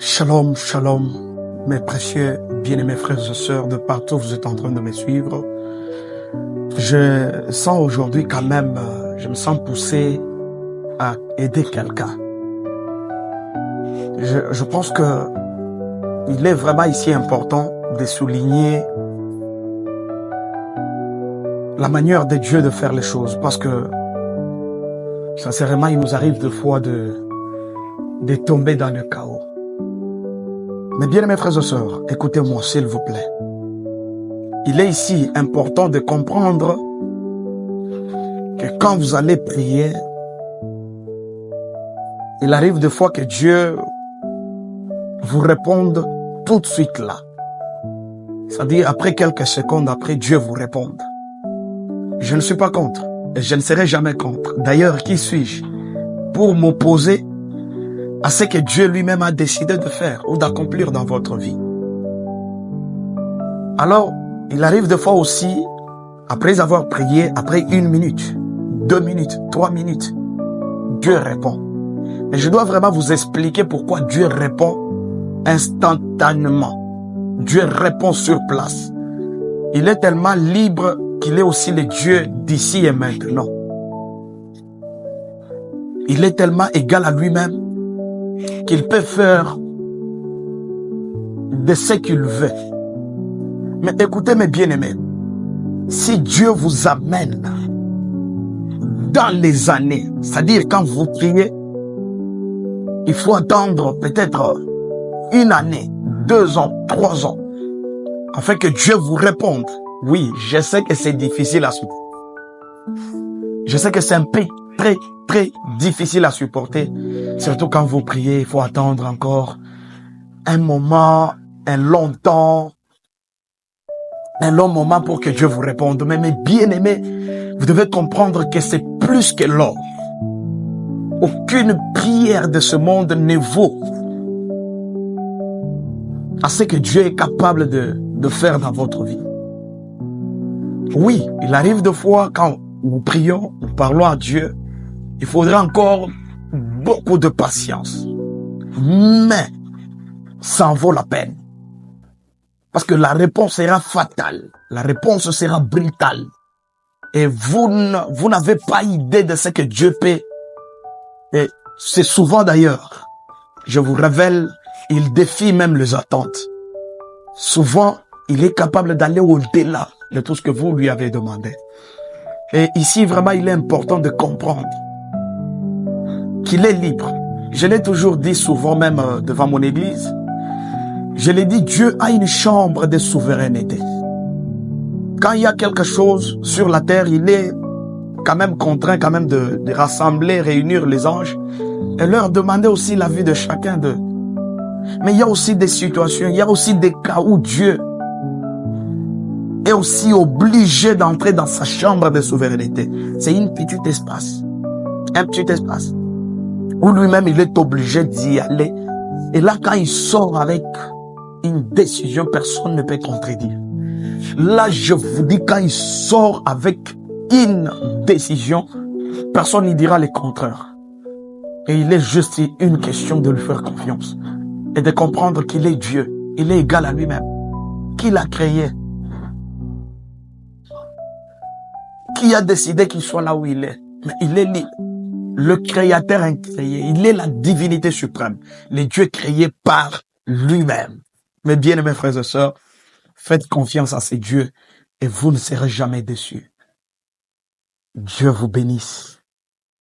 Shalom, shalom, mes précieux, bien-aimés frères et sœurs de partout, vous êtes en train de me suivre. Je sens aujourd'hui quand même, je me sens poussé à aider quelqu'un. Je pense que il est vraiment ici important de souligner la manière de Dieu de faire les choses, parce que sincèrement, il nous arrive des fois de tomber dans le chaos. Mais bien mes frères et sœurs, écoutez-moi s'il vous plaît. Il est ici important de comprendre que quand vous allez prier, il arrive des fois que Dieu vous réponde tout de suite là. C'est-à-dire après quelques secondes après, Dieu vous réponde. Je ne suis pas contre et je ne serai jamais contre. D'ailleurs, qui suis-je pour m'opposer à ce que Dieu lui-même a décidé de faire ou d'accomplir dans votre vie? Alors, il arrive des fois aussi, après avoir prié, après 1 minute, 2 minutes, 3 minutes, Dieu répond. Et je dois vraiment vous expliquer pourquoi Dieu répond instantanément. Dieu répond sur place. Il est tellement libre qu'il est aussi le Dieu d'ici et maintenant. Il est tellement égal à lui-même qu'il peut faire de ce qu'il veut. Mais écoutez mes bien-aimés, si Dieu vous amène dans les années, c'est-à-dire quand vous priez, il faut attendre peut-être 1 année, 2 ans, 3 ans, afin que Dieu vous réponde. Oui, je sais que c'est difficile à supporter. Je sais que c'est un peu très difficile à supporter. Surtout quand vous priez, il faut attendre encore un moment, un long moment pour que Dieu vous réponde. Mais mes bien-aimés, vous devez comprendre que c'est plus que l'or. Aucune prière de ce monde ne vaut à ce que Dieu est capable de faire dans votre vie. Oui, il arrive des fois quand nous prions, nous parlons à Dieu, il faudra encore beaucoup de patience. Mais ça en vaut la peine. Parce que la réponse sera fatale. La réponse sera brutale. Et vous n'avez pas idée de ce que Dieu peut. Et c'est souvent d'ailleurs, je vous révèle, il défie même les attentes. Souvent, il est capable d'aller au-delà de tout ce que vous lui avez demandé. Et ici, vraiment, il est important de comprendre qu'il est libre. Je l'ai toujours dit souvent, même devant mon église. Je l'ai dit, Dieu a une chambre de souveraineté. Quand il y a quelque chose sur la terre, il est quand même contraint quand même de rassembler, réunir les anges et leur demander aussi l'avis de chacun d'eux. Mais il y a aussi des situations, il y a aussi des cas où Dieu est aussi obligé d'entrer dans sa chambre de souveraineté. C'est un petit espace où lui-même il est obligé d'y aller. Et là, quand il sort avec une décision, personne ne peut contredire. Là, je vous dis, quand il sort avec une décision, personne ne dira le contraire. Et il est juste une question de lui faire confiance et de comprendre qu'il est Dieu. Il est égal à lui-même, qu'il a créé, qui a décidé qu'il soit là où il est. Mais il est libre. Le créateur incréé, il est la divinité suprême, le Dieu créé par lui-même. Mes bien-aimés frères et sœurs, faites confiance à ces dieux et vous ne serez jamais déçus. Dieu vous bénisse.